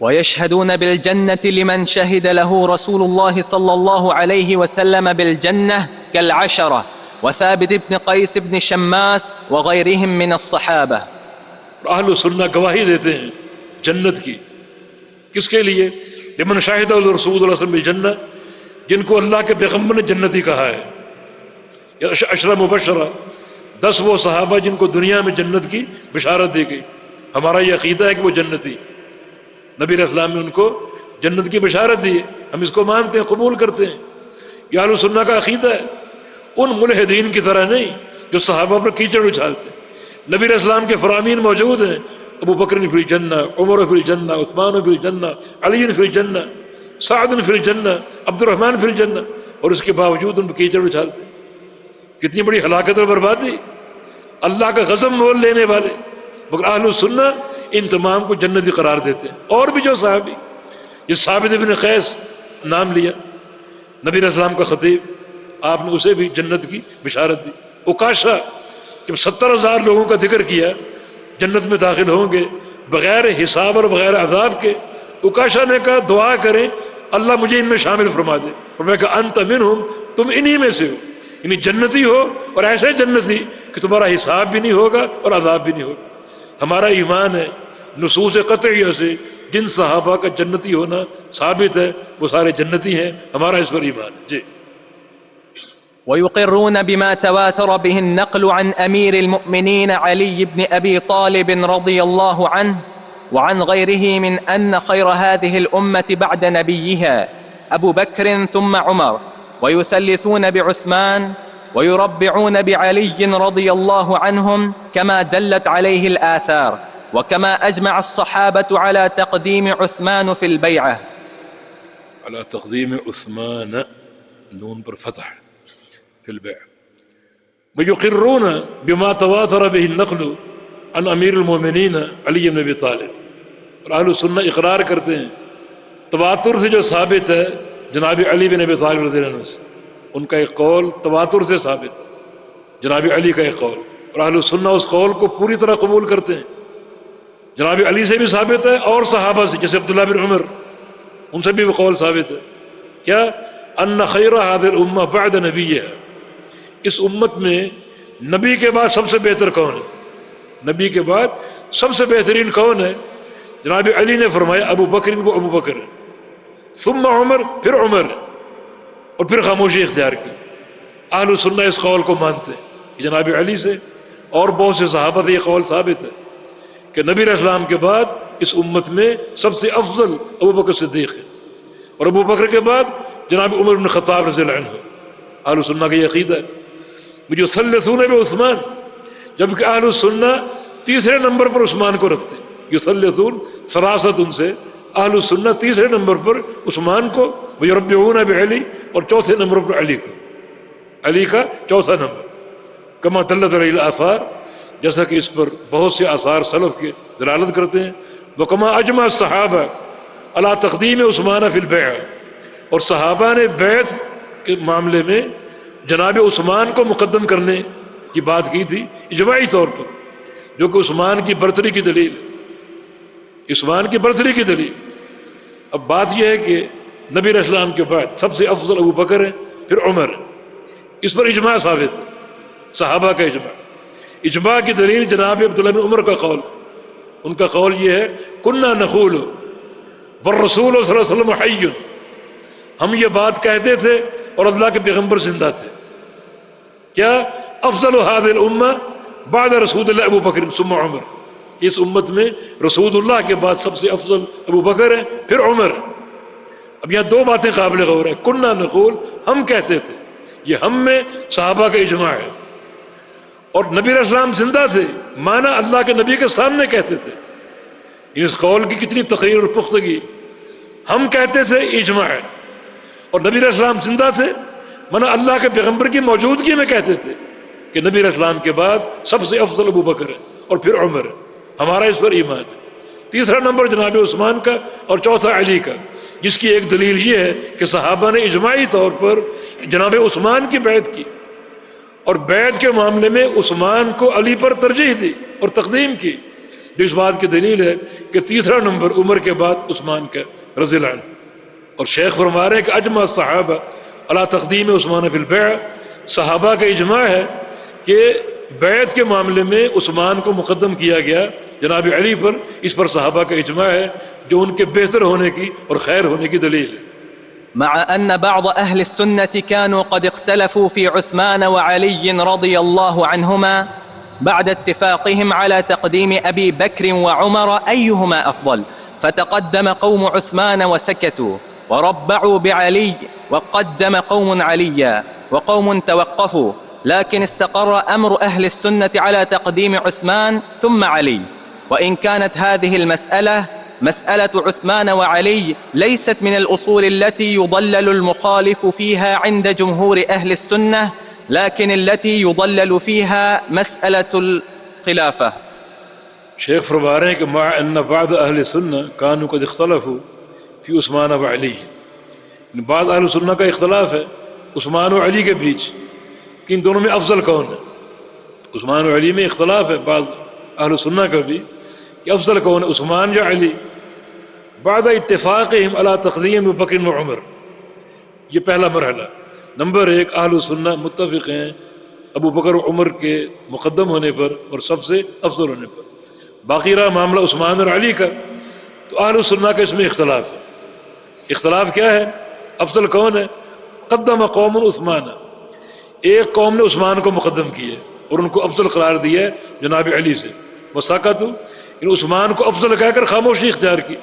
ويشهدون بالجنة لمن شهد له رسول الله صلى الله عليه وسلم بالجنة كالعشرة وثابت بن قيس بن شماس وغيرهم من الصحابة. اہل سنہ گواہی دیتے ہیں جنت کی، کس کے لیے؟ لمن شاہد رسول اللہ صلی اللہ علیہ وسلم بالجنہ، جن کو اللہ کے پیغمبر نے جنتی کہا ہے. عشرہ مبشرہ، 10 وہ صحابہ جن کو دنیا میں جنت کی بشارت دی گئی. ہمارا یہ عقیدہ ہے کہ وہ جنتی، نبی علیہ السلام نے ان کو جنت کی بشارت دی ہے، ہم اس کو مانتے ہیں، قبول کرتے ہیں. یہ اہل سنہ کا عقیدہ ہے. ان ملحدین کی طرح نہیں جو صحابہ پر کیچڑ اچھالتے. نبی علیہ السلام کے فرامین موجود ہیں، ابو بکر فی الجنہ، عمر فی الجنہ، عثمان فی الجنہ، علی فی الجنہ، سعد فی الجنہ، عبد الرحمن فی الجنہ، اور اس کے باوجود ان پر کیچڑ اچھالتے. کتنی بڑی ہلاکت اور بربادی، اللہ کا غضب مول لینے والے. مگر اہل سنہ ان تمام کو جنتی قرار دیتے ہیں. اور بھی جو صحابی، یہ ثابت بن قیس نام لیا، نبی علیہ السلام کا خطیب، آپ نے اسے بھی جنت کی بشارت دی. عکاشہ، جب 70,000 لوگوں کا ذکر کیا جنت میں داخل ہوں گے بغیر حساب اور بغیر عذاب کے، عکاشہ نے کہا دعا کریں اللہ مجھے ان میں شامل فرما دے. فرمایا کہ انت منہم، تم انہی میں سے ہو، یعنی جنتی ہو، اور ایسے جنتی کہ تمہارا حساب بھی نہیں ہوگا اور عذاب بھی نہیں ہوگا. ہمارا ایمان ہے نصوص قطعیہ سے جن صحابہ کا جنتی ہونا ثابت ہے وہ سارے جنتی ہیں. ہمارا اس پر ایمان ہے. جی. ويقرون بما تواتر به النقل عن أمير المؤمنين علي بن أبي طالب رضي الله عنه وعن غيره من أن خير هذه الأمة بعد نبيها أبو بكر ثم عمر، ويثلثون بعثمان ويربعون بعلي رضي الله عنهم كما دلت عليه الآثار، وكما أجمع الصحابة على تقديم عثمان في البيعة. على تقديم عثمان، نون پر فتح، في البيع. ويقرون بما تواتر به النقل عن امیر المومنین علی بن ابی طالب. اور اہل سنہ اقرار کرتے ہیں تواتر سے جو ثابت ہے جناب علی بن ابی طالب رضی اللہ عنہ سے، ان کا ایک قول تواتر سے ثابت ہے، جناب علی کا ایک قول، اور اہل سنہ اس قول کو پوری طرح قبول کرتے ہیں. جناب علی سے بھی ثابت ہے اور صحابہ سے، جیسے عبداللہ بن عمر، ان سے بھی وہ قول ثابت ہے. کیا؟ ان خیر هذه الامہ بعد نبیہا، اس امت میں نبی کے بعد سب سے بہتر کون ہے؟ نبی کے بعد سب سے بہترین کون ہے؟ جناب علی نے فرمایا ابو بکر، وہ ابو بکر ہے، ثم عمر، پھر عمر، اور پھر خاموشی اختیار کی. اہل سنہ اس قول کو مانتے ہیں کہ جناب علی سے اور بہت سے صحابہ سے یہ قول ثابت ہے کہ نبی علیہ السلام کے بعد اس امت میں سب سے افضل ابو بکر صدیق ہے، اور ابو بکر کے بعد جناب عمر بن خطاب رضی اللہ عنہ. اہل سنہ کا یہ عقیدہ ہے. مجھے یثلثون بعثمان، جبکہ اہل سنہ تیسرے نمبر پر عثمان کو رکھتے ہیں. یثلثون سراست، ان سے اہل سنہ تیسرے نمبر پر عثمان کو، ویربعون بعلی، اور چوتھے نمبر پر علی کو، علی کا چوتھا نمبر. کما دلت علیہ الآثار، جیسا کہ اس پر بہت سے آثار سلف کے دلالت کرتے ہیں. وکما اجمع الصحابہ علی تقدیم عثمان فی البیع، اور صحابہ نے بیعت کے معاملے میں جناب عثمان کو مقدم کرنے کی بات کی تھی اجماعی طور پر، جو کہ عثمان کی برتری کی دلیل ہے، عثمان کی برتری کی دلیل. اب بات یہ ہے کہ نبی علیہ السلام کے بعد سب سے افضل ابو بکر ہے، پھر عمر ہے. اس پر اجماع ثابت ہے، صحابہ کا اجماع. اجماع کی دلیل جناب عبداللہ بن عمر کا قول، ان کا قول یہ ہے کننا نقول والرسول صلی اللہ علیہ وسلم حی، ہم یہ بات کہتے تھے اور اللہ کے پیغمبر زندہ تھے. کیا؟ افضل هذه الامہ بعد رسول اللہ ابو بکر ثم عمر، اس امت میں رسول اللہ کے بعد سب سے افضل ابو بکر ہے، پھر عمر. اب یہاں دو باتیں قابل غور ہیں. کننا نقول، ہم کہتے تھے، یہ ہم میں صحابہ کا اجماع ہے، اور نبی علیہ السلام زندہ تھے، مانا اللہ کے نبی کے سامنے کہتے تھے. اس قول کی کتنی تقریر اور پختگی. ہم کہتے تھے اجماع ہے، اور نبی علیہ السلام زندہ تھے، مانا اللہ کے پیغمبر کی موجودگی میں کہتے تھے کہ نبی علیہ السلام کے بعد سب سے افضل ابو بکر ہے اور پھر عمر ہے. ہمارا اس پر ایمان ہے. تیسرا نمبر جناب عثمان کا اور چوتھا علی کا، جس کی ایک دلیل یہ ہے کہ صحابہ نے اجماعی طور پر جناب عثمان کی بیعت کی، اور بیعت کے معاملے میں عثمان کو علی پر ترجیح دی اور تقدیم کی. جو اس بات کی دلیل ہے کہ تیسرا نمبر عمر کے بعد عثمان کا رضی اللہ عنہ. اور شیخ فرما رہے ہیں کہ اجمع الصحابہ علی تقدیم عثمان فی البیع، صحابہ کا اجماع ہے کہ بیعت کے معاملے میں عثمان کو مقدم کیا گیا جناب علی پر. اس پر صحابہ کا اجماع ہے جو ان کے بہتر ہونے کی اور خیر ہونے کی دلیل ہے. مع أن بعض أهل السنة كانوا قد اختلفوا في عثمان وعلي رضي الله عنهما بعد اتفاقهم على تقديم أبي بكر وعمر أيهما أفضل، فتقدم قوم عثمان وسكتوا وربعوا بعلي، وقدم قوم عليا وقوم توقفوا، لكن استقر أمر أهل السنة على تقديم عثمان ثم علي. وإن كانت هذه المسألة مسألة عثمان وعلي ليست من الأصول التي يضلل المخالف فيها عند جمهور أهل السنة، لكن التي يضلل فيها مسألة الخلافة. شیخ فرما رہے ہیں کہ مع ان بعض اہل سنہ کانوا قد اختلفوا فی عثمان و علی، بعض اہل سنہ کا اختلاف ہے عثمان و علی کے بیچ کہ ان دونوں میں افضل کون ہے. عثمان و علی میں اختلاف ہے بعض اہل سنہ کا بھی کہ افضل کون ہے، عثمان یا علی. بعد اتفاقہم علی تقدیم بکر و عمر، یہ پہلا مرحلہ. نمبر ایک، اہل سنہ متفق ہیں ابو بکر و عمر کے مقدم ہونے پر اور سب سے افضل ہونے پر. باقی رہا معاملہ عثمان اور علی کا، تو اہل سنہ کا اس میں اختلاف ہے. اختلاف کیا ہے؟ افضل کون ہے؟ قدم قوم عثمان، ایک قوم نے عثمان کو مقدم کیا اور ان کو افضل قرار دیا ہے جناب علی سے. وسکتوا، ان عثمان کو افضل کہہ کر خاموشی اختیار کی.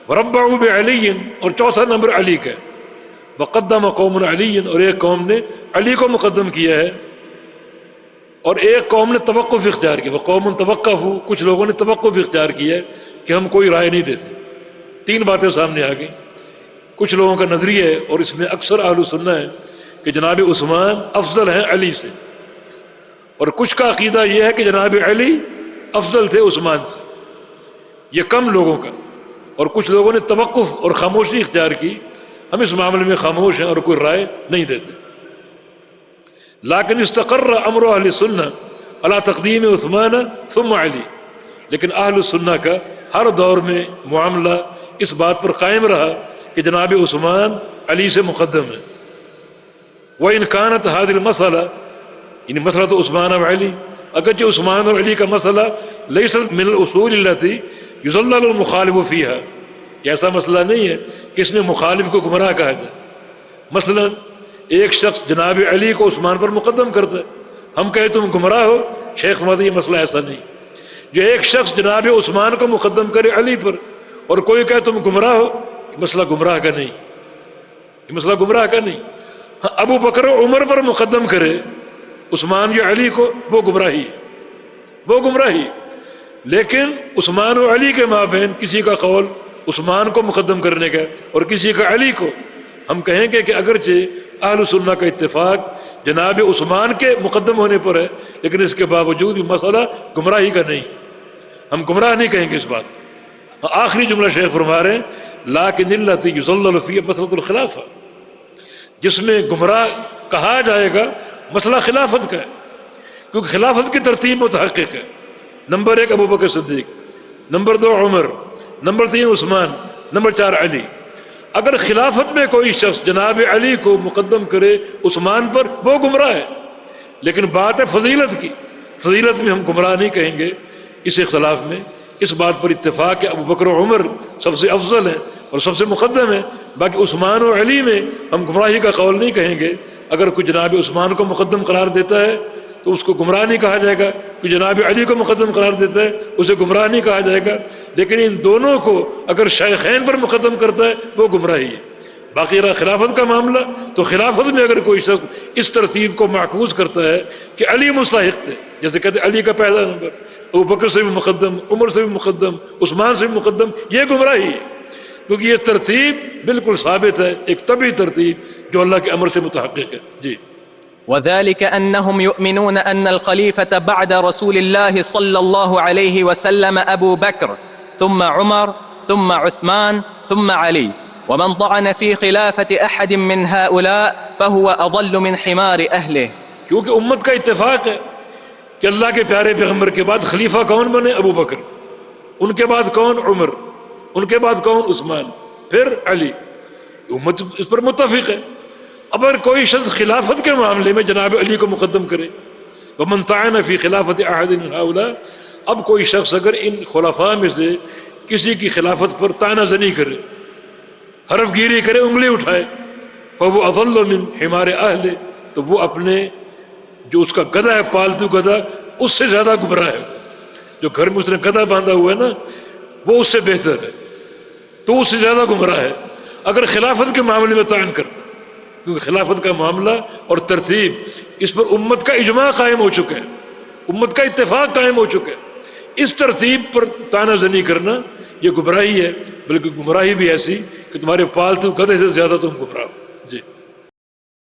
وربعوا بعلی، اور چوتھا نمبر علی کا. وقدم قوم علی، اور ایک قوم نے علی کو مقدم کیا ہے اور ایک قوم نے توقف اختیار کیا. وقوم توقفوا، کچھ لوگوں نے توقف اختیار کیا ہے کہ ہم کوئی رائے نہیں دیتے. تین باتیں سامنے آ گئیں. کچھ لوگوں کا نظریہ ہے اور اس میں اکثر اہل سنہ ہے کہ جناب عثمان افضل ہیں علی سے، اور کچھ کا عقیدہ یہ ہے کہ جناب علی افضل تھے عثمان سے. یہ کم لوگوں کا. اور کچھ لوگوں نے توقف اور خاموشی اختیار کی، ہم اس معاملے میں خاموش ہیں اور کوئی رائے نہیں دیتے. لیکن استقر امر اہل سنہ علی تقدیم عثمان ثم علی، لیکن اہل سنہ کا ہر دور میں معاملہ اس بات پر قائم رہا کہ جناب عثمان علی سے مقدم ہے. وَإِنْ كَانَتْ هَذِهِ الْمَسْأَلَةُ، یعنی مسئلہ عثمان و علی، اگرچہ عثمان اور علی کا مسئلہ لیست من الاصول التي یضلل المخالف فیها، یہ ایسا مسئلہ نہیں ہے کہ اس میں مخالف کو گمراہ کہا جائے. مثلا ایک شخص جناب علی کو عثمان پر مقدم کرتا ہے، ہم کہیں تم گمراہ ہو. شیخ فرماتے یہ مسئلہ ایسا نہیں. جو ایک شخص جناب عثمان کو مقدم کرے علی پر اور کوئی کہے تم گمراہ ہو، یہ مسئلہ گمراہ کا نہیں. یہ مسئلہ گمراہ کا نہیں. ہاں، ابو بکر و عمر پر مقدم کرے عثمان یا علی کو، وہ گمراہی ہے، وہ گمراہی. لیکن عثمان و علی کے مابین کسی کا قول عثمان کو مقدم کرنے کا اور کسی کا علی کو، ہم کہیں گے کہ اگرچہ اہل سنہ کا اتفاق جناب عثمان کے مقدم ہونے پر ہے، لیکن اس کے باوجود بھی مسئلہ گمراہی کا نہیں. ہم گمراہ نہیں کہیں گے اس بات. آخری جملہ شیخ فرما رہے ہیں لیکن التی یضلل فیہ مسئلۃ الخلافہ، جس میں گمراہ کہا جائے گا مسئلہ خلافت کا ہے، کیونکہ خلافت کی ترتیب متحقق ہے. نمبر ایک ابو بکر صدیق، نمبر دو عمر، نمبر تین عثمان، نمبر چار علی. اگر خلافت میں کوئی شخص جناب علی کو مقدم کرے عثمان پر، وہ گمراہ ہے. لیکن بات ہے فضیلت کی، فضیلت میں ہم گمراہ نہیں کہیں گے. اس اختلاف میں اس بات پر اتفاق کہ ابو بکر و عمر سب سے افضل ہیں اور سب سے مقدم ہیں. باقی عثمان و علی میں ہم گمراہی کا قول نہیں کہیں گے. اگر کوئی جناب عثمان کو مقدم قرار دیتا ہے تو اس کو گمراہ نہیں کہا جائے گا، کوئی جناب علی کو مقدم قرار دیتا ہے اسے گمراہ نہیں کہا جائے گا. لیکن ان دونوں کو اگر شیخین پر مقدم کرتا ہے وہ گمراہی ہے. باقی رہا خلافت کا معاملہ، تو خلافت میں اگر کوئی شخص اس ترتیب کو معکوس کرتا ہے کہ علی مستحق تھے، جیسے کہتے ہیں علی کا پہلا نمبر، ابو بکر سے بھی مقدم، عمر سے بھی مقدم، عثمان سے بھی مقدم، یہ گمراہی ہے. کیونکہ یہ ترتیب بالکل ثابت ہے، ایک طبعی ترتیب جو اللہ کے امر سے متحقق ہے. جی. وذلك أنهم يؤمنون أن الخليفة بعد رسول الله صلى الله عليه وسلم أبو بكر ثم عمر ثم عثمان ثم علي، ومن طعن في خلافة أحد من هؤلاء فهو أضل من حمار أهله. کیونکہ امت کا اتفاق ہے کہ اللہ کے پیارے پیغمبر کے بعد خلیفہ کون بنے؟ ابو بکر. ان کے بعد کون؟ عمر، ان کے بعد کون؟ عثمان، پھر علی. امت اس پر متفق ہے. اگر کوئی شخص خلافت کے معاملے میں جناب علی کو مقدم کرے، ومن طعن فی خلافت احد من هؤلاء، اب کوئی شخص اگر ان خلفاء میں سے کسی کی خلافت پر طعنہ زنی کرے، حرف گیری کرے، انگلی اٹھائے، فهو اضل من حمار اہل، تو وہ اپنے جو اس کا گدھا ہے، پالتو گدھا، اس سے زیادہ گمراہ ہے. جو گھر میں اس نے گدھا باندھا ہوا ہے نا، وہ اس سے بہتر ہے، تو اس سے زیادہ گمراہ ہے اگر خلافت کے معاملے میں طعن کرتا. کیونکہ خلافت کا معاملہ اور ترتیب، اس پر امت کا اجماع قائم ہو چکا ہے، امت کا اتفاق قائم ہو چکا ہے. اس ترتیب پر طعنہ زنی کرنا یہ گمراہی ہے، بلکہ گمراہی بھی ایسی کہ تمہارے پالتو گدھے سے زیادہ تم گمراہ ہو.